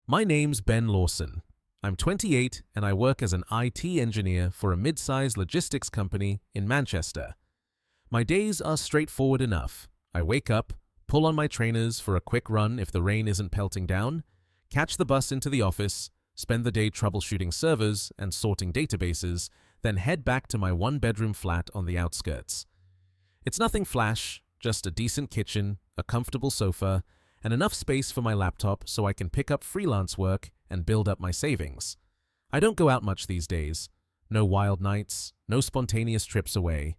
My name's Ben Lawson. I'm 28 and I work as an IT engineer for a mid-sized logistics company in Manchester. My days are straightforward enough. I wake up, pull on my trainers for a quick run if the rain isn't pelting down, catch the bus into the office, spend the day troubleshooting servers and sorting databases, then head back to my one-bedroom flat on the outskirts. It's nothing flash, just a decent kitchen, a comfortable sofa, and enough space for my laptop so I can pick up freelance work and build up my savings. I don't go out much these days. No wild nights, no spontaneous trips away.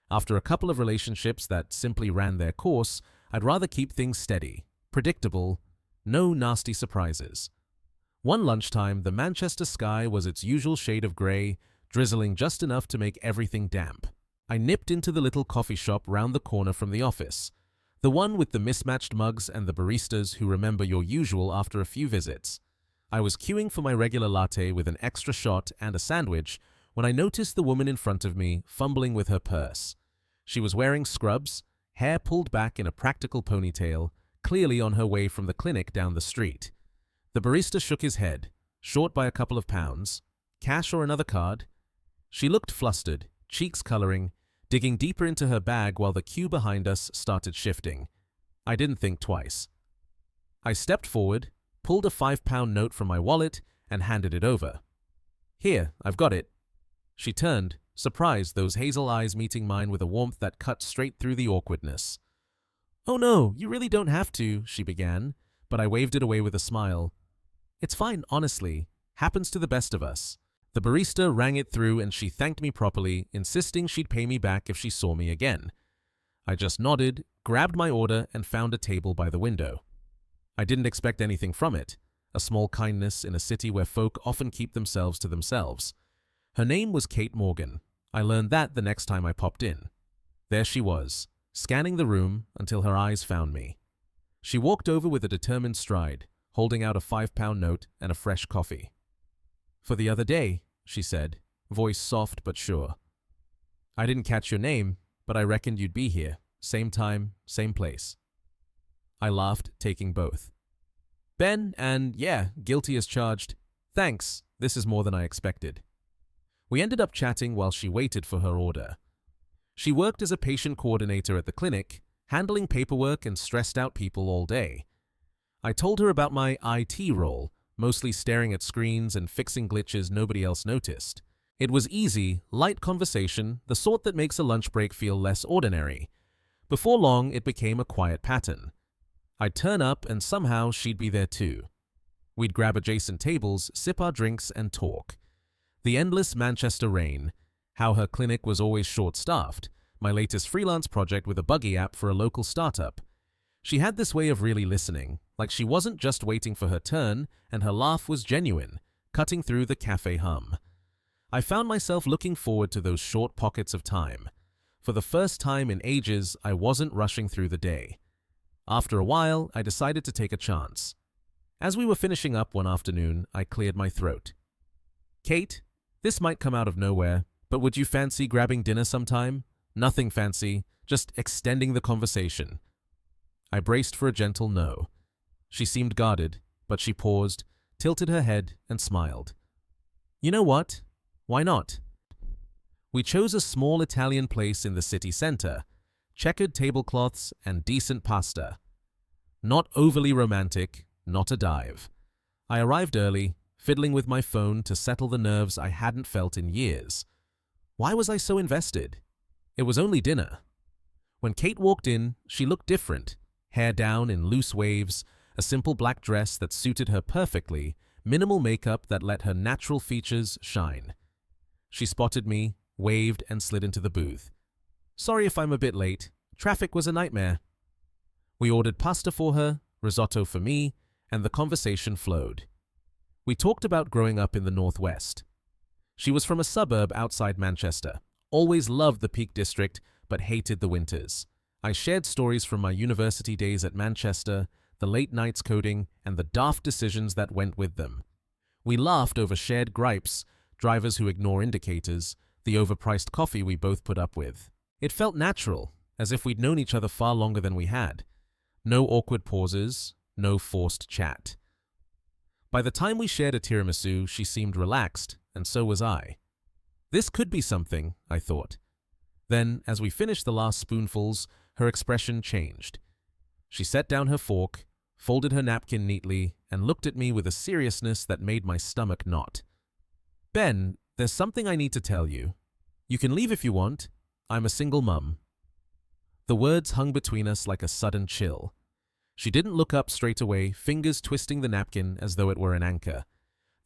After a couple of relationships that simply ran their course, I'd rather keep things steady, predictable, no nasty surprises. One lunchtime, the Manchester sky was its usual shade of grey, drizzling just enough to make everything damp. I nipped into the little coffee shop round the corner from the office, the one with the mismatched mugs and the baristas who remember your usual after a few visits. I was queuing for my regular latte with an extra shot and a sandwich when I noticed the woman in front of me fumbling with her purse. She was wearing scrubs, hair pulled back in a practical ponytail, clearly on her way from the clinic down the street. The barista shook his head, short by a couple of pounds. Cash or another card? She looked flustered, cheeks coloring, digging deeper into her bag while the queue behind us started shifting. I didn't think twice. I stepped forward, pulled a £5 note from my wallet, and handed it over. "Here, I've got it." She turned, surprised, those hazel eyes meeting mine with a warmth that cut straight through the awkwardness. "Oh no, you really don't have to," she began, but I waved it away with a smile. "It's fine, honestly. Happens to the best of us." The barista rang it through and she thanked me properly, insisting she'd pay me back if she saw me again. I just nodded, grabbed my order, and found a table by the window. I didn't expect anything from it, a small kindness in a city where folk often keep themselves to themselves. Her name was Kate Morgan. I learned that the next time I popped in. There she was, scanning the room until her eyes found me. She walked over with a determined stride, holding out a £5 note and a fresh coffee. "For the other day," she said, voice soft but sure. "I didn't catch your name, but I reckoned you'd be here. Same time, same place." I laughed, taking both. "Ben, and yeah, guilty as charged. Thanks, this is more than I expected." We ended up chatting while she waited for her order. She worked as a patient coordinator at the clinic, handling paperwork and stressed out people all day. I told her about my IT role, mostly staring at screens and fixing glitches nobody else noticed. It was easy, light conversation, the sort that makes a lunch break feel less ordinary. Before long, it became a quiet pattern. I'd turn up and somehow she'd be there too. We'd grab adjacent tables, sip our drinks, and talk. The endless Manchester rain, how her clinic was always short-staffed, my latest freelance project with a buggy app for a local startup. She had this way of really listening, like she wasn't just waiting for her turn, and her laugh was genuine, cutting through the cafe hum. I found myself looking forward to those short pockets of time. For the first time in ages, I wasn't rushing through the day. After a while, I decided to take a chance. As we were finishing up one afternoon, I cleared my throat. "Kate, this might come out of nowhere, but would you fancy grabbing dinner sometime? Nothing fancy, just extending the conversation." I braced for a gentle no. She seemed guarded, but she paused, tilted her head, and smiled. "You know what? Why not?" We chose a small Italian place in the city center, checkered tablecloths and decent pasta. Not overly romantic, not a dive. I arrived early, fiddling with my phone to settle the nerves I hadn't felt in years. Why was I so invested? It was only dinner. When Kate walked in, she looked different. Hair down in loose waves, a simple black dress that suited her perfectly, minimal makeup that let her natural features shine. She spotted me, waved, and slid into the booth. "Sorry if I'm a bit late. Traffic was a nightmare." We ordered pasta for her, risotto for me, and the conversation flowed. We talked about growing up in the Northwest. She was from a suburb outside Manchester, always loved the Peak District, but hated the winters. I shared stories from my university days at Manchester, the late nights coding, and the daft decisions that went with them. We laughed over shared gripes, drivers who ignore indicators, the overpriced coffee we both put up with. It felt natural, as if we'd known each other far longer than we had. No awkward pauses, no forced chat. By the time we shared a tiramisu, she seemed relaxed, and so was I. This could be something, I thought. Then, as we finished the last spoonfuls, her expression changed. She set down her fork, folded her napkin neatly, and looked at me with a seriousness that made my stomach knot. "Ben, there's something I need to tell you. You can leave if you want. I'm a single mum." The words hung between us like a sudden chill. She didn't look up straight away, fingers twisting the napkin as though it were an anchor.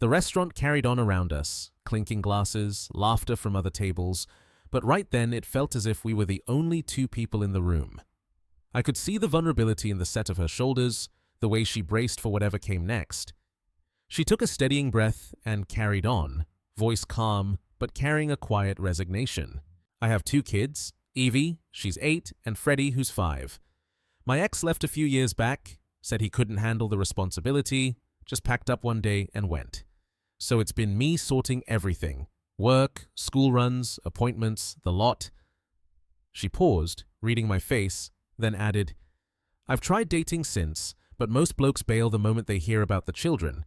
The restaurant carried on around us, clinking glasses, laughter from other tables, but right then it felt as if we were the only two people in the room. I could see the vulnerability in the set of her shoulders, the way she braced for whatever came next. She took a steadying breath and carried on, voice calm, but carrying a quiet resignation. "I have 2 kids, Evie, she's 8, and Freddie, who's 5. My ex left a few years back, said he couldn't handle the responsibility, just packed up one day and went. So it's been me sorting everything. Work, school runs, appointments, the lot." She paused, reading my face, then added, "I've tried dating since, but most blokes bail the moment they hear about the children.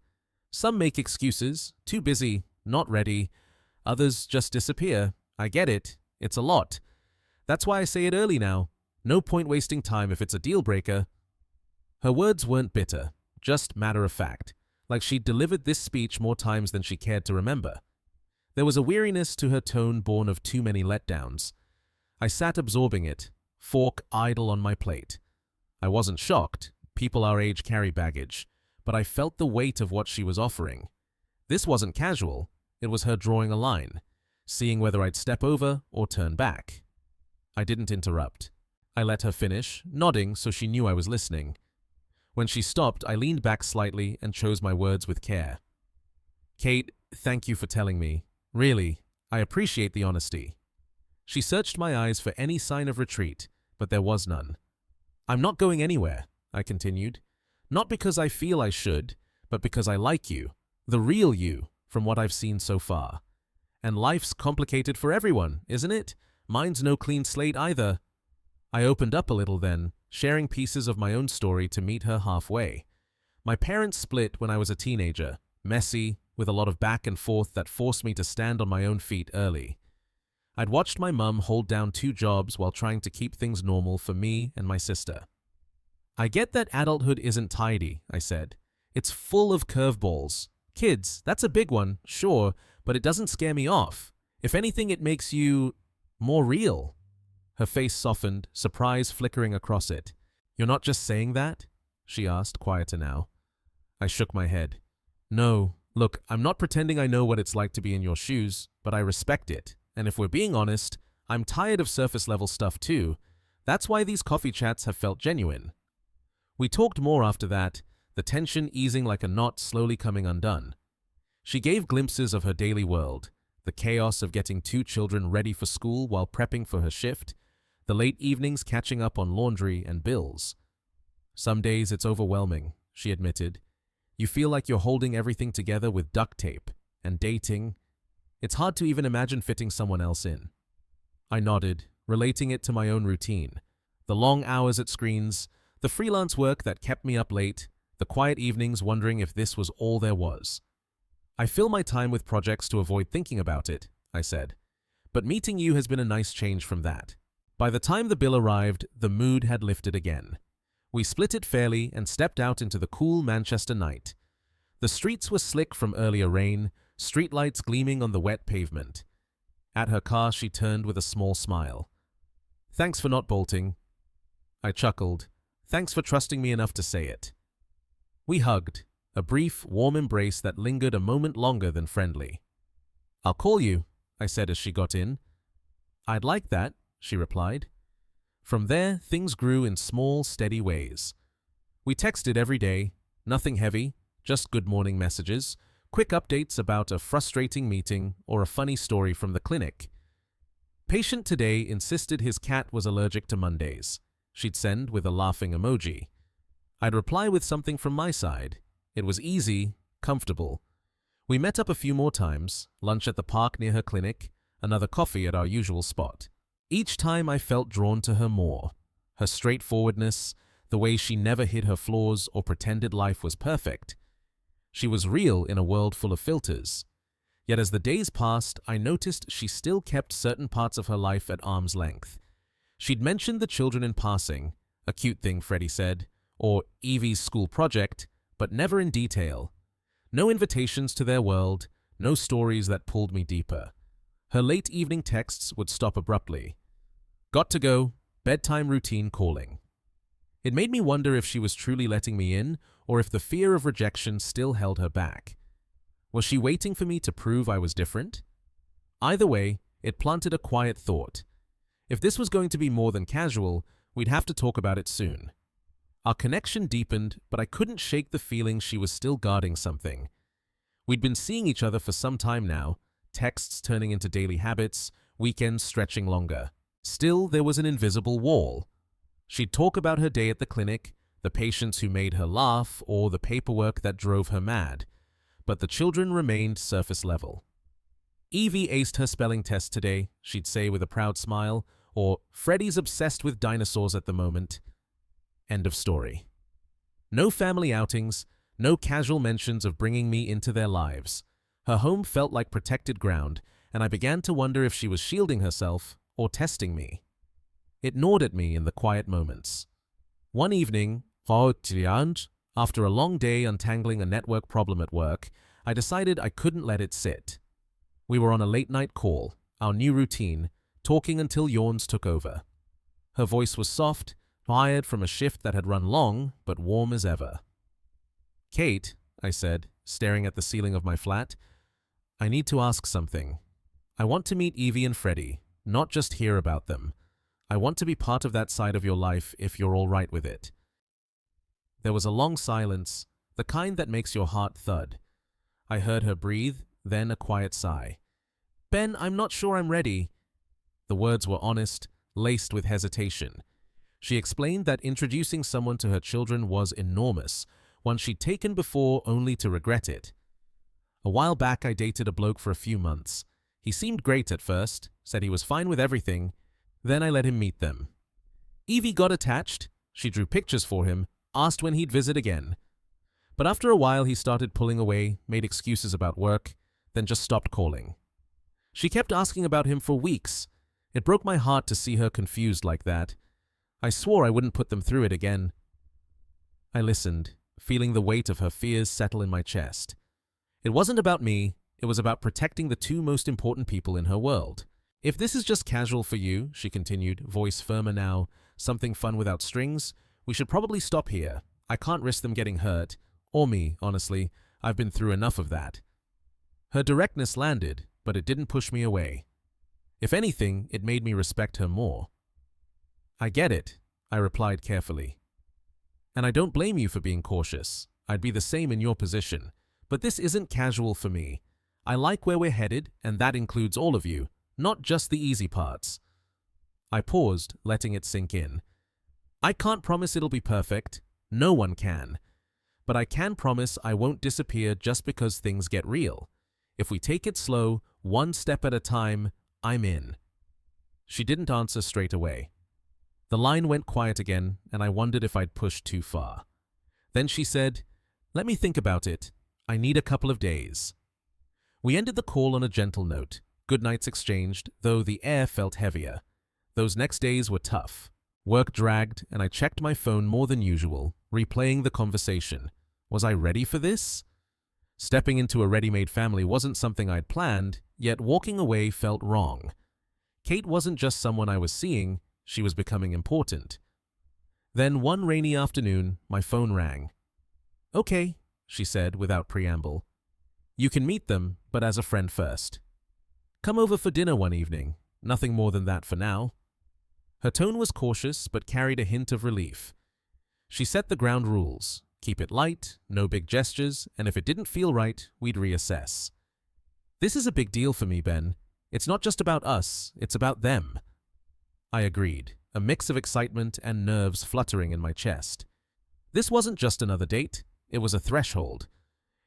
Some make excuses, too busy, not ready. Others just disappear. I get it. It's a lot. That's why I say it early now. No point wasting time if it's a deal breaker." Her words weren't bitter, just matter of fact, like she'd delivered this speech more times than she cared to remember. There was a weariness to her tone born of too many letdowns. I sat absorbing it, fork idle on my plate. I wasn't shocked. People our age carry baggage, but I felt the weight of what she was offering. This wasn't casual. It was her drawing a line, seeing whether I'd step over or turn back. I didn't interrupt. I let her finish, nodding so she knew I was listening. When she stopped, I leaned back slightly and chose my words with care. "Kate, thank you for telling me. Really, I appreciate the honesty." She searched my eyes for any sign of retreat, but there was none. "I'm not going anywhere," I continued. "Not because I feel I should, but because I like you, the real you, from what I've seen so far. And life's complicated for everyone, isn't it? Mine's no clean slate either." I opened up a little then, sharing pieces of my own story to meet her halfway. My parents split when I was a teenager, messy, with a lot of back and forth that forced me to stand on my own feet early. I'd watched my mum hold down 2 jobs while trying to keep things normal for me and my sister. "I get that adulthood isn't tidy," I said. "It's full of curveballs. Kids, that's a big one, sure, but it doesn't scare me off. If anything, it makes you more real." Her face softened, surprise flickering across it. "You're not just saying that?" she asked, quieter now. I shook my head. "No, look, I'm not pretending I know what it's like to be in your shoes, but I respect it. And if we're being honest, I'm tired of surface-level stuff too. That's why these coffee chats have felt genuine." We talked more after that, the tension easing like a knot slowly coming undone. She gave glimpses of her daily world, the chaos of getting 2 children ready for school while prepping for her shift, the late evenings catching up on laundry and bills. "Some days it's overwhelming," she admitted. "You feel like you're holding everything together with duct tape, and dating. It's hard to even imagine fitting someone else in." I nodded, relating it to my own routine. The long hours at screens, the freelance work that kept me up late, the quiet evenings wondering if this was all there was. "I fill my time with projects to avoid thinking about it," I said. "But meeting you has been a nice change from that." By the time the bill arrived, the mood had lifted again. We split it fairly and stepped out into the cool Manchester night. The streets were slick from earlier rain, streetlights gleaming on the wet pavement. At her car, she turned with a small smile. "Thanks for not bolting." I chuckled. "Thanks for trusting me enough to say it." We hugged, a brief, warm embrace that lingered a moment longer than friendly. "I'll call you," I said as she got in. "I'd like that," she replied. From there, things grew in small, steady ways. We texted every day, nothing heavy, just good morning messages, quick updates about a frustrating meeting or a funny story from the clinic. Patient today insisted his cat was allergic to Mondays. She'd send with a laughing emoji. I'd reply with something from my side. It was easy, comfortable. We met up a few more times, lunch at the park near her clinic, another coffee at our usual spot. Each time I felt drawn to her more. Her straightforwardness, the way she never hid her flaws or pretended life was perfect. She was real in a world full of filters. Yet as the days passed, I noticed she still kept certain parts of her life at arm's length. She'd mentioned the children in passing, a cute thing Freddie said, or Evie's school project, but never in detail. No invitations to their world, no stories that pulled me deeper. Her late evening texts would stop abruptly. Got to go, bedtime routine calling. It made me wonder if she was truly letting me in, or if the fear of rejection still held her back. Was she waiting for me to prove I was different? Either way, it planted a quiet thought. If this was going to be more than casual, we'd have to talk about it soon. Our connection deepened, but I couldn't shake the feeling she was still guarding something. We'd been seeing each other for some time now, texts turning into daily habits, weekends stretching longer. Still, there was an invisible wall. She'd talk about her day at the clinic, the patients who made her laugh, or the paperwork that drove her mad. But the children remained surface level. Evie aced her spelling test today, she'd say with a proud smile, or Freddie's obsessed with dinosaurs at the moment. End of story. No family outings, no casual mentions of bringing me into their lives. Her home felt like protected ground, and I began to wonder if she was shielding herself or testing me. It gnawed at me in the quiet moments. One evening, after a long day untangling a network problem at work, I decided I couldn't let it sit. We were on a late-night call, our new routine, talking until yawns took over. Her voice was soft, tired from a shift that had run long, but warm as ever. "Kate," I said, staring at the ceiling of my flat, "I need to ask something. I want to meet Evie and Freddie, not just hear about them. I want to be part of that side of your life if you're all right with it." There was a long silence, the kind that makes your heart thud. I heard her breathe, then a quiet sigh. "Ben, I'm not sure I'm ready." The words were honest, laced with hesitation. She explained that introducing someone to her children was enormous, one she'd taken before only to regret it. A while back I dated a bloke for a few months. He seemed great at first, said he was fine with everything. Then I let him meet them. Evie got attached, she drew pictures for him, asked when he'd visit again. But after a while he started pulling away, made excuses about work, then just stopped calling. She kept asking about him for weeks. It broke my heart to see her confused like that. I swore I wouldn't put them through it again. I listened, feeling the weight of her fears settle in my chest. It wasn't about me, it was about protecting the two most important people in her world. "If this is just casual for you," she continued, voice firmer now, "something fun without strings, we should probably stop here. I can't risk them getting hurt. Or me, honestly. I've been through enough of that." Her directness landed, but it didn't push me away. If anything, it made me respect her more. "I get it," I replied carefully. "And I don't blame you for being cautious. I'd be the same in your position. But this isn't casual for me. I like where we're headed, and that includes all of you, not just the easy parts." I paused, letting it sink in. I can't promise it'll be perfect. No one can. But I can promise I won't disappear just because things get real. If we take it slow, one step at a time, I'm in. She didn't answer straight away. The line went quiet again, and I wondered if I'd pushed too far. Then she said, "Let me think about it. I need a couple of days." We ended the call on a gentle note. Good nights exchanged, though the air felt heavier. Those next days were tough. Work dragged, and I checked my phone more than usual, replaying the conversation. Was I ready for this? Stepping into a ready-made family wasn't something I'd planned, yet walking away felt wrong. Kate wasn't just someone I was seeing, she was becoming important. Then one rainy afternoon, my phone rang. "Okay," she said without preamble. "You can meet them, but as a friend first. Come over for dinner one evening. Nothing more than that for now." Her tone was cautious, but carried a hint of relief. She set the ground rules. Keep it light, no big gestures, and if it didn't feel right, we'd reassess. "This is a big deal for me, Ben. It's not just about us, it's about them." I agreed, a mix of excitement and nerves fluttering in my chest. This wasn't just another date, it was a threshold.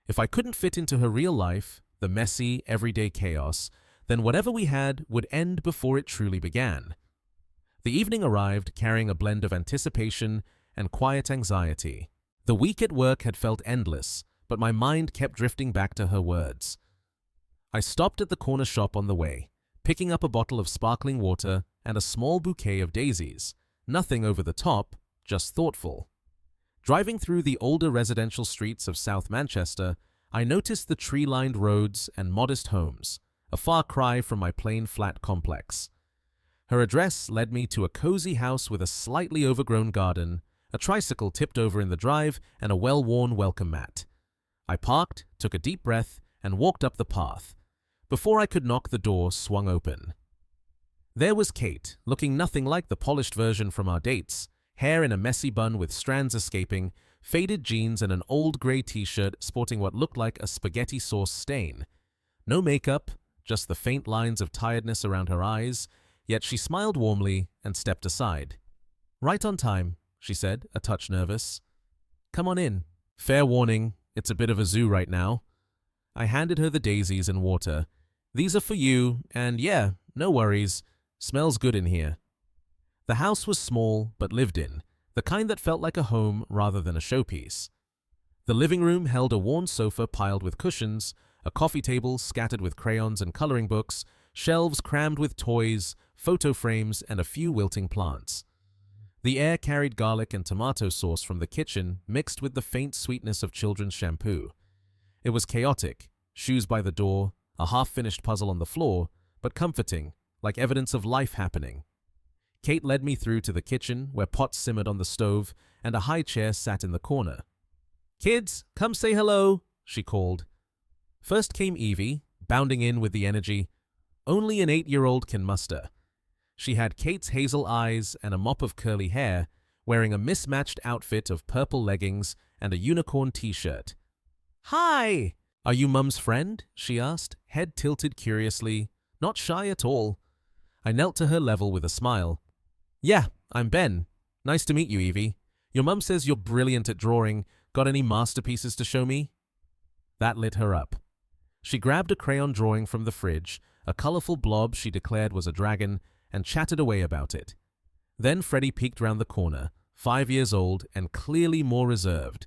If I couldn't fit into her real life, the messy, everyday chaos, then whatever we had would end before it truly began. The evening arrived carrying a blend of anticipation and quiet anxiety. The week at work had felt endless, but my mind kept drifting back to her words. I stopped at the corner shop on the way, picking up a bottle of sparkling water and a small bouquet of daisies. Nothing over the top, just thoughtful. Driving through the older residential streets of South Manchester, I noticed the tree-lined roads and modest homes, a far cry from my plain flat complex. Her address led me to a cozy house with a slightly overgrown garden, a tricycle tipped over in the drive, and a well-worn welcome mat. I parked, took a deep breath, and walked up the path. Before I could knock, the door swung open. There was Kate, looking nothing like the polished version from our dates, hair in a messy bun with strands escaping, faded jeans and an old grey t-shirt sporting what looked like a spaghetti sauce stain. No makeup, just the faint lines of tiredness around her eyes, yet she smiled warmly and stepped aside. "Right on time," she said, a touch nervous. "Come on in. Fair warning, it's a bit of a zoo right now." I handed her the daisies and water. "These are for you, and yeah, no worries. Smells good in here." The house was small but lived in, the kind that felt like a home rather than a showpiece. The living room held a worn sofa piled with cushions, a coffee table scattered with crayons and coloring books, shelves crammed with toys, photo frames, and a few wilting plants. The air carried garlic and tomato sauce from the kitchen mixed with the faint sweetness of children's shampoo. It was chaotic, shoes by the door, a half-finished puzzle on the floor, but comforting, like evidence of life happening. Kate led me through to the kitchen, where pots simmered on the stove and a high chair sat in the corner. "Kids, come say hello," she called. First came Evie, bounding in with the energy only an 8-year-old can muster. She had Kate's hazel eyes and a mop of curly hair, wearing a mismatched outfit of purple leggings and a unicorn t-shirt. "Hi! Are you Mum's friend?" she asked, head tilted curiously, not shy at all. I knelt to her level with a smile. "Yeah, I'm Ben. Nice to meet you, Evie. Your mum says you're brilliant at drawing. Got any masterpieces to show me?" That lit her up. She grabbed a crayon drawing from the fridge, a colorful blob she declared was a dragon, and chatted away about it. Then Freddie peeked round the corner, 5 years old and clearly more reserved.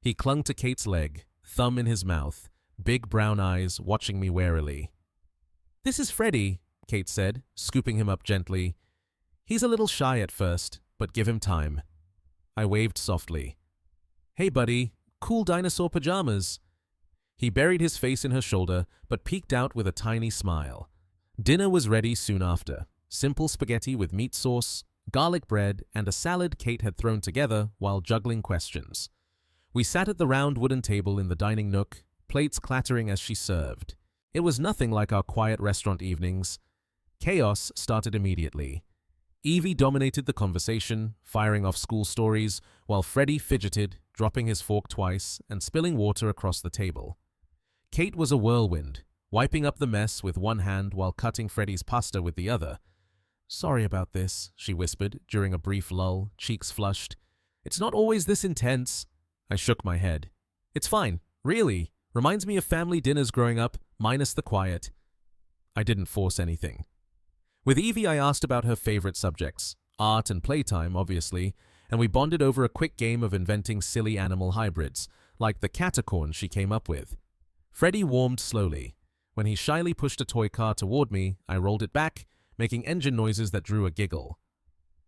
He clung to Kate's leg, thumb in his mouth, big brown eyes watching me warily. "This is Freddie," Kate said, scooping him up gently. "He's a little shy at first, but give him time." I waved softly. "Hey, buddy, cool dinosaur pajamas." He buried his face in her shoulder, but peeked out with a tiny smile. Dinner was ready soon after. Simple spaghetti with meat sauce, garlic bread, and a salad Kate had thrown together while juggling questions. We sat at the round wooden table in the dining nook, plates clattering as she served. It was nothing like our quiet restaurant evenings. Chaos started immediately. Evie dominated the conversation, firing off school stories, while Freddie fidgeted, dropping his fork twice and spilling water across the table. Kate was a whirlwind, wiping up the mess with one hand while cutting Freddie's pasta with the other. "Sorry about this," she whispered during a brief lull, cheeks flushed. "It's not always this intense." I shook my head. "It's fine, really. Reminds me of family dinners growing up, minus the quiet." I didn't force anything. With Evie, I asked about her favorite subjects, art and playtime, obviously, and we bonded over a quick game of inventing silly animal hybrids, like the catacorn she came up with. Freddie warmed slowly. When he shyly pushed a toy car toward me, I rolled it back, making engine noises that drew a giggle.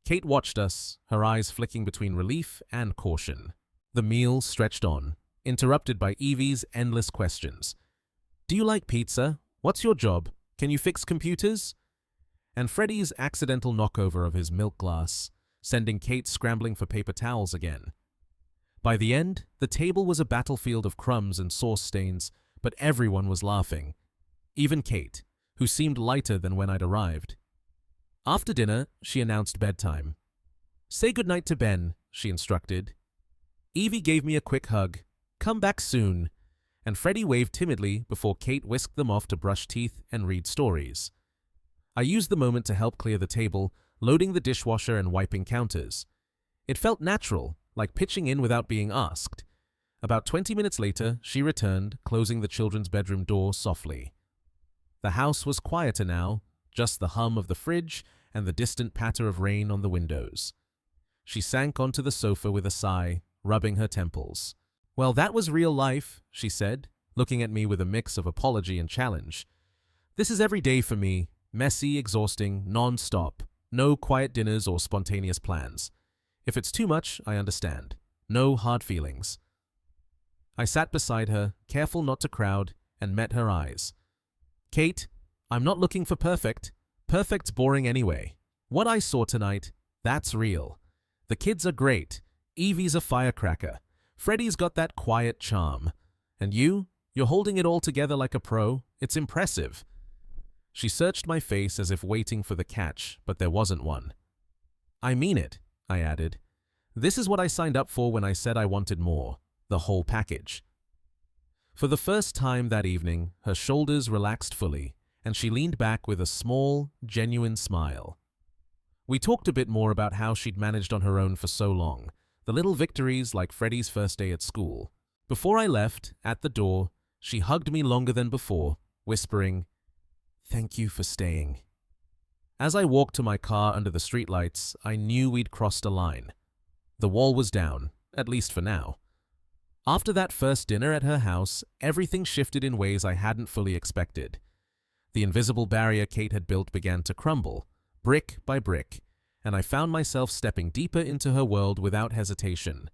Kate watched us, her eyes flicking between relief and caution. The meal stretched on, interrupted by Evie's endless questions. "Do you like pizza? What's your job? Can you fix computers?" And Freddie's accidental knockover of his milk glass, sending Kate scrambling for paper towels again. By the end, the table was a battlefield of crumbs and sauce stains, but everyone was laughing. Even Kate, who seemed lighter than when I'd arrived. After dinner, she announced bedtime. "Say goodnight to Ben," she instructed. Evie gave me a quick hug. "Come back soon." And Freddie waved timidly before Kate whisked them off to brush teeth and read stories. I used the moment to help clear the table, loading the dishwasher and wiping counters. It felt natural, like pitching in without being asked. About 20 minutes later, she returned, closing the children's bedroom door softly. The house was quieter now, just the hum of the fridge and the distant patter of rain on the windows. She sank onto the sofa with a sigh, rubbing her temples. Well, that was real life, she said, looking at me with a mix of apology and challenge. This is every day for me, messy, exhausting, non-stop. No quiet dinners or spontaneous plans. If it's too much, I understand. No hard feelings. I sat beside her, careful not to crowd, and met her eyes. Kate, I'm not looking for perfect. Perfect's boring anyway. What I saw tonight, that's real. The kids are great. Evie's a firecracker. Freddie's got that quiet charm. And you're holding it all together like a pro. It's impressive. She searched my face as if waiting for the catch, but there wasn't one. I mean it, I added. This is what I signed up for when I said I wanted more. The whole package. For the first time that evening, her shoulders relaxed fully, and she leaned back with a small, genuine smile. We talked a bit more about how she'd managed on her own for so long, the little victories like Freddie's first day at school. Before I left, at the door, she hugged me longer than before, whispering, "Thank you for staying." As I walked to my car under the streetlights, I knew we'd crossed a line. The wall was down, at least for now. After that first dinner at her house, everything shifted in ways I hadn't fully expected. The invisible barrier Kate had built began to crumble, brick by brick, and I found myself stepping deeper into her world without hesitation.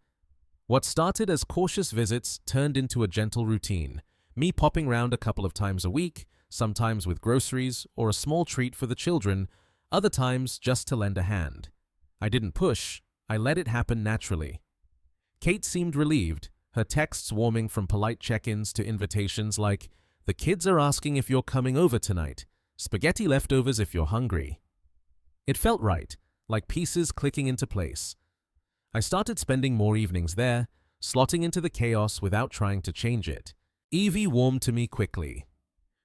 What started as cautious visits turned into a gentle routine, me popping round a couple of times a week, sometimes with groceries or a small treat for the children, other times just to lend a hand. I didn't push, I let it happen naturally. Kate seemed relieved, her texts warming from polite check-ins to invitations like, "The kids are asking if you're coming over tonight. Spaghetti leftovers if you're hungry." It felt right, like pieces clicking into place. I started spending more evenings there, slotting into the chaos without trying to change it. Evie warmed to me quickly.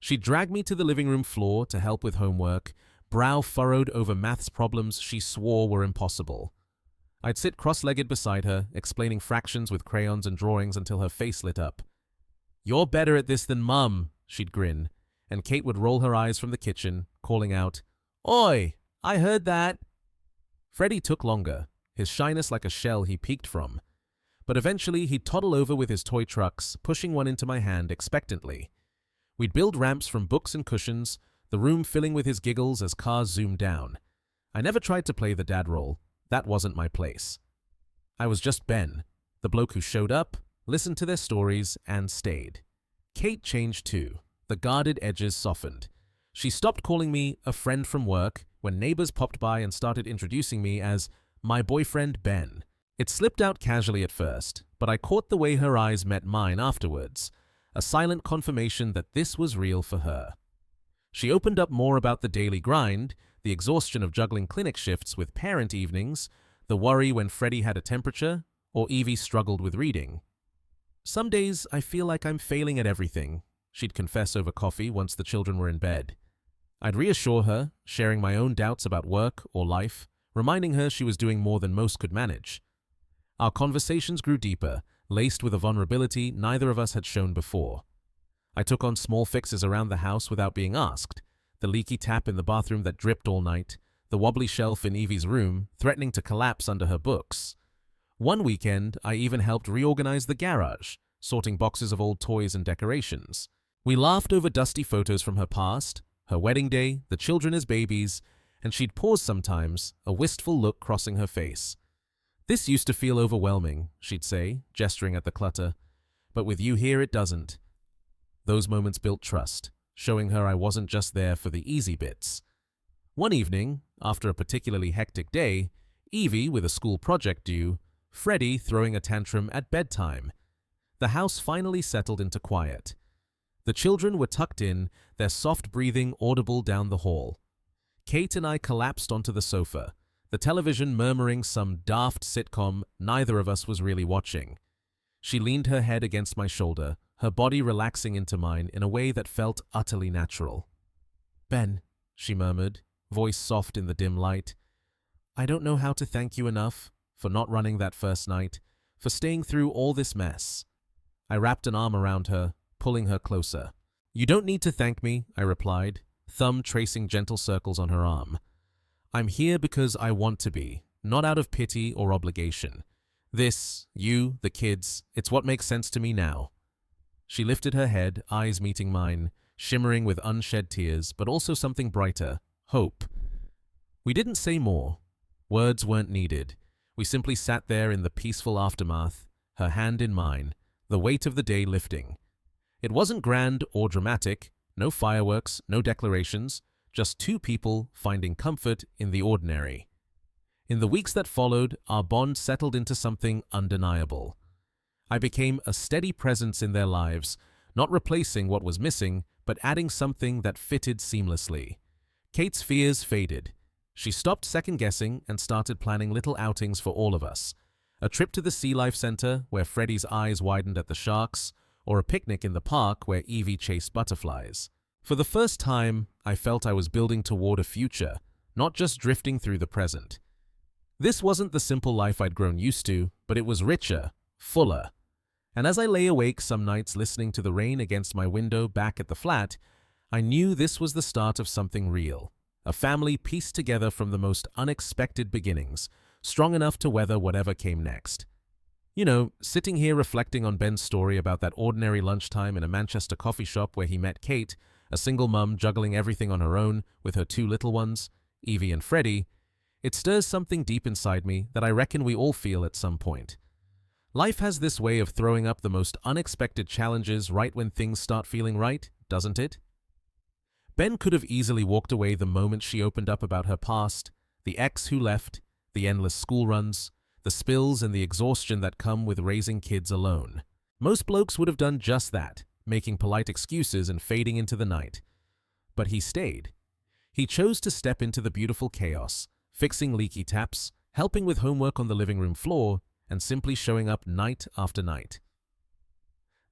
She dragged me to the living room floor to help with homework, brow furrowed over maths problems she swore were impossible. I'd sit cross-legged beside her, explaining fractions with crayons and drawings until her face lit up. "You're better at this than Mum," she'd grin, and Kate would roll her eyes from the kitchen, calling out, "Oi, I heard that." Freddie took longer, his shyness like a shell he peeked from. But eventually he'd toddle over with his toy trucks, pushing one into my hand expectantly. We'd build ramps from books and cushions, the room filling with his giggles as cars zoomed down. I never tried to play the dad role. That wasn't my place. I was just Ben, the bloke who showed up, listened to their stories, and stayed. Kate changed too. The guarded edges softened. She stopped calling me a friend from work when neighbors popped by and started introducing me as my boyfriend Ben. It slipped out casually at first, but I caught the way her eyes met mine afterwards, a silent confirmation that this was real for her. She opened up more about the daily grind, the exhaustion of juggling clinic shifts with parent evenings, the worry when Freddie had a temperature, or Evie struggled with reading. "Some days I feel like I'm failing at everything," she'd confess over coffee once the children were in bed. I'd reassure her, sharing my own doubts about work or life, reminding her she was doing more than most could manage. Our conversations grew deeper, laced with a vulnerability neither of us had shown before. I took on small fixes around the house without being asked. The leaky tap in the bathroom that dripped all night, the wobbly shelf in Evie's room, threatening to collapse under her books. One weekend, I even helped reorganize the garage, sorting boxes of old toys and decorations. We laughed over dusty photos from her past, her wedding day, the children as babies, and she'd pause sometimes, a wistful look crossing her face. "This used to feel overwhelming," she'd say, gesturing at the clutter, "but with you here it doesn't." Those moments built trust, showing her I wasn't just there for the easy bits. One evening, after a particularly hectic day, Evie with a school project due, Freddie throwing a tantrum at bedtime, the house finally settled into quiet. The children were tucked in, their soft breathing audible down the hall. Kate and I collapsed onto the sofa, the television murmuring some daft sitcom neither of us was really watching. She leaned her head against my shoulder, her body relaxing into mine in a way that felt utterly natural. "Ben," she murmured, voice soft in the dim light, "I don't know how to thank you enough for not running that first night, for staying through all this mess." I wrapped an arm around her, pulling her closer. "You don't need to thank me," I replied, thumb tracing gentle circles on her arm. "I'm here because I want to be, not out of pity or obligation. This, you, the kids, it's what makes sense to me now. She lifted her head, eyes meeting mine, shimmering with unshed tears, but also something brighter, hope. We didn't say more. Words weren't needed. We simply sat there in the peaceful aftermath, her hand in mine, the weight of the day lifting. It wasn't grand or dramatic, no fireworks, no declarations, just two people finding comfort in the ordinary. In the weeks that followed, our bond settled into something undeniable. I became a steady presence in their lives, not replacing what was missing, but adding something that fitted seamlessly. Kate's fears faded. She stopped second-guessing and started planning little outings for all of us. A trip to the Sea Life Center, where Freddie's eyes widened at the sharks, or a picnic in the park where Evie chased butterflies. For the first time, I felt I was building toward a future, not just drifting through the present. This wasn't the simple life I'd grown used to, but it was richer, fuller. And as I lay awake some nights listening to the rain against my window back at the flat, I knew this was the start of something real. A family pieced together from the most unexpected beginnings, strong enough to weather whatever came next. You know, sitting here reflecting on Ben's story about that ordinary lunchtime in a Manchester coffee shop where he met Kate, a single mum juggling everything on her own with her two little ones, Evie and Freddie, it stirs something deep inside me that I reckon we all feel at some point. Life has this way of throwing up the most unexpected challenges right when things start feeling right, doesn't it? Ben could have easily walked away the moment she opened up about her past, the ex who left, the endless school runs, the spills and the exhaustion that come with raising kids alone. Most blokes would have done just that, making polite excuses and fading into the night. But he stayed. He chose to step into the beautiful chaos, fixing leaky taps, helping with homework on the living room floor, and simply showing up night after night.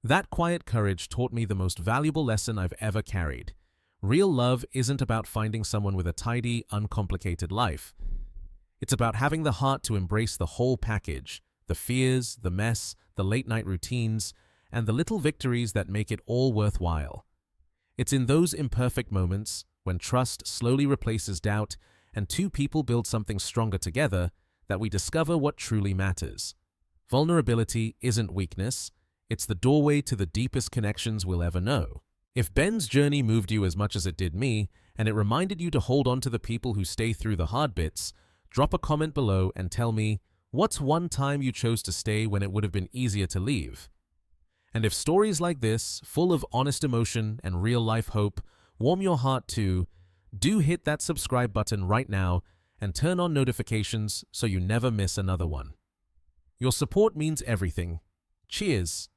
That quiet courage taught me the most valuable lesson I've ever carried. Real love isn't about finding someone with a tidy, uncomplicated life. It's about having the heart to embrace the whole package, the fears, the mess, the late-night routines, and the little victories that make it all worthwhile. It's in those imperfect moments, when trust slowly replaces doubt and two people build something stronger together, that we discover what truly matters. Vulnerability isn't weakness, it's the doorway to the deepest connections we'll ever know. If Ben's journey moved you as much as it did me, and it reminded you to hold on to the people who stay through the hard bits, drop a comment below and tell me, what's one time you chose to stay when it would have been easier to leave? And if stories like this, full of honest emotion and real-life hope, warm your heart too, do hit that subscribe button right now and turn on notifications so you never miss another one. Your support means everything. Cheers!